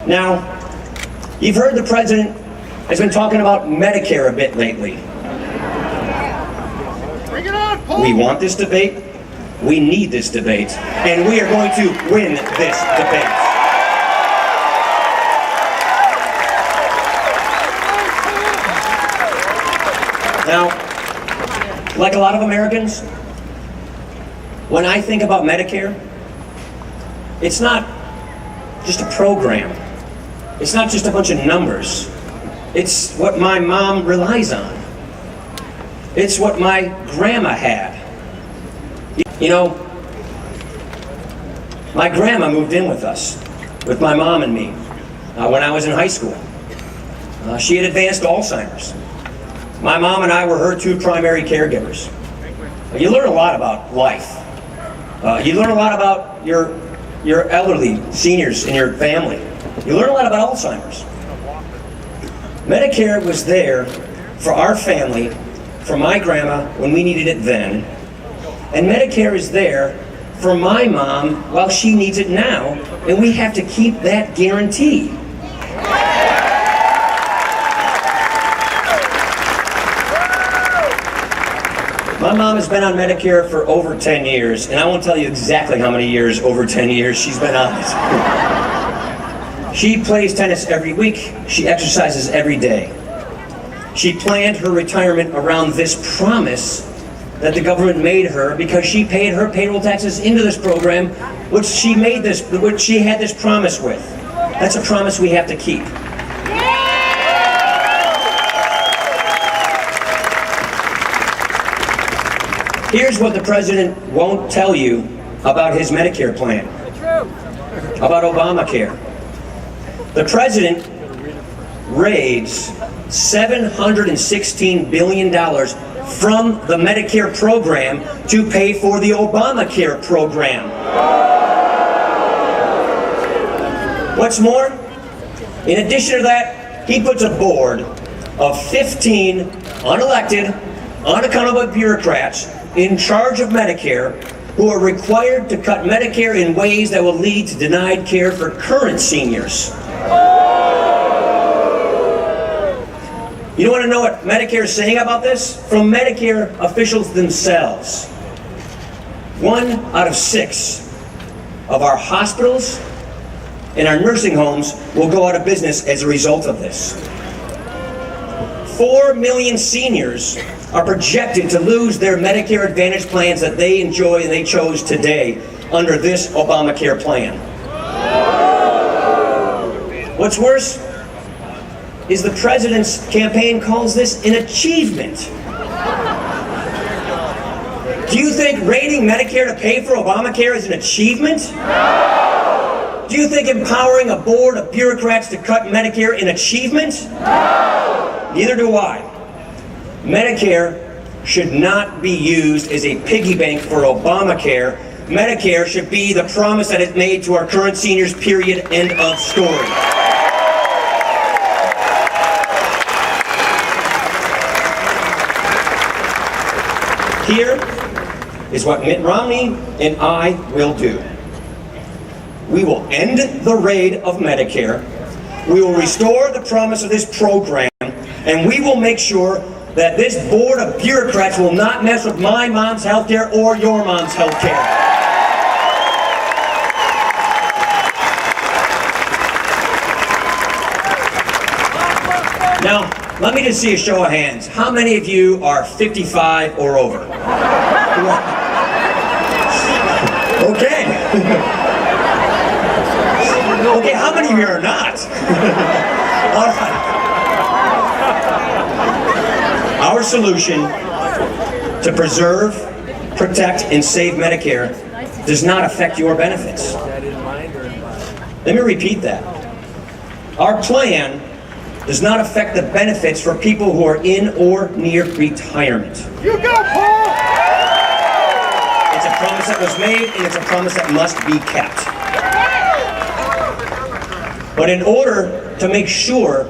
Now, you've heard the president has been talking about Medicare a bit lately. Bring it on, Paul. We want this debate. We need this debate. And we are going to win this debate. Now, like a lot of Americans, when I think about Medicare, it's not just a program. It's not just a bunch of numbers. It's what my mom relies on. It's what my grandma had. You know, my grandma moved in with us, with my mom and me, when I was in high school. She had advanced Alzheimer's. My mom and I were her two primary caregivers. You learn a lot about life. You learn a lot about your elderly seniors in your family. You learn a lot about Alzheimer's. Medicare was there for our family, for my grandma when we needed it then, and Medicare is there for my mom while she needs it now, and we have to keep that guarantee. My mom has been on Medicare for over 10 years, and I won't tell you exactly how many years, over 10 years, she's been on it. She plays tennis every week. She exercises every day. She planned her retirement around this promise that the government made her because she paid her payroll taxes into this program, which she had this promise with. That's a promise we have to keep. Here's what the president won't tell you about his Medicare plan, about Obamacare. The president raised $716 billion from the Medicare program to pay for the Obamacare program. What's more, in addition to that, he puts a board of 15 unelected, unaccountable bureaucrats in charge of Medicare who are required to cut Medicare in ways that will lead to denied care for current seniors. You want to know what Medicare is saying about this? From Medicare officials themselves. 1 out of 6 of our hospitals and our nursing homes will go out of business as a result of this. 4 million seniors are projected to lose their Medicare Advantage plans that they enjoy and they chose today under this Obamacare plan. What's worse is the president's campaign calls this an achievement. Do you think raiding Medicare to pay for Obamacare is an achievement? No! Do you think empowering a board of bureaucrats to cut Medicare an achievement? No! Neither do I. Medicare should not be used as a piggy bank for Obamacare. Medicare should be the promise that it made to our current seniors, period, end of story. Here is what Mitt Romney and I will do. We will end the raid of Medicare. We will restore the promise of this program, and we will make sure that this board of bureaucrats will not mess with my mom's health care or your mom's health care. Now, let me just see a show of hands. How many of you are 55 or over? Okay. Okay, how many of you are not? All right. Our solution to preserve, protect, and save Medicare does not affect your benefits. Let me repeat that. Our plan does not affect the benefits for people who are in or near retirement. You go, Paul! It's a promise that was made, and it's a promise that must be kept. But in order to make sure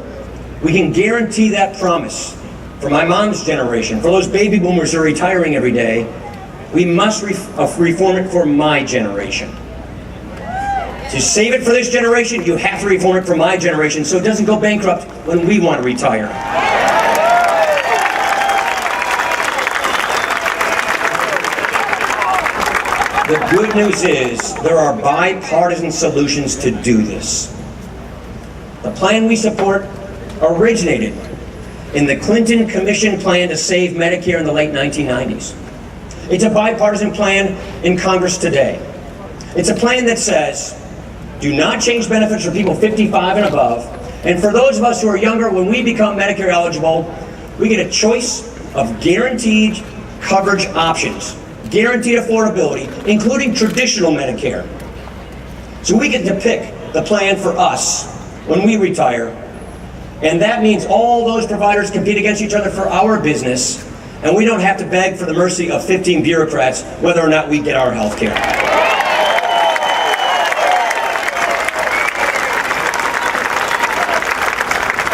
we can guarantee that promise for my mom's generation, for those baby boomers who are retiring every day, we must reform it for my generation. To save it for this generation, you have to reform it for my generation so it doesn't go bankrupt when we want to retire. The good news is there are bipartisan solutions to do this. The plan we support originated in the Clinton Commission plan to save Medicare in the late 1990s. It's a bipartisan plan in Congress today. It's a plan that says, do not change benefits for people 55 and above. And for those of us who are younger, when we become Medicare eligible, we get a choice of guaranteed coverage options, guaranteed affordability, including traditional Medicare. So we get to pick the plan for us when we retire. And that means all those providers compete against each other for our business, and we don't have to beg for the mercy of 15 bureaucrats whether or not we get our health care.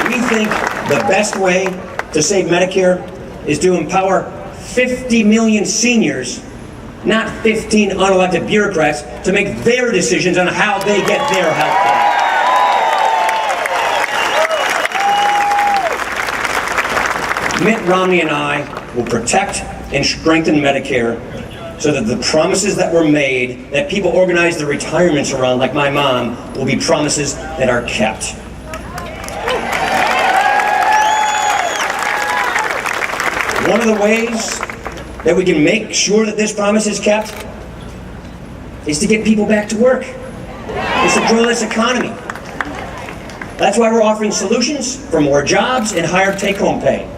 We think the best way to save Medicare is to empower 50 million seniors, not 15 unelected bureaucrats, to make their decisions on how they get their health care. Mitt Romney and I will protect and strengthen Medicare so that the promises that were made, that people organize their retirements around, like my mom, will be promises that are kept. One of the ways that we can make sure that this promise is kept is to get people back to work. It's to grow this economy. That's why we're offering solutions for more jobs and higher take-home pay.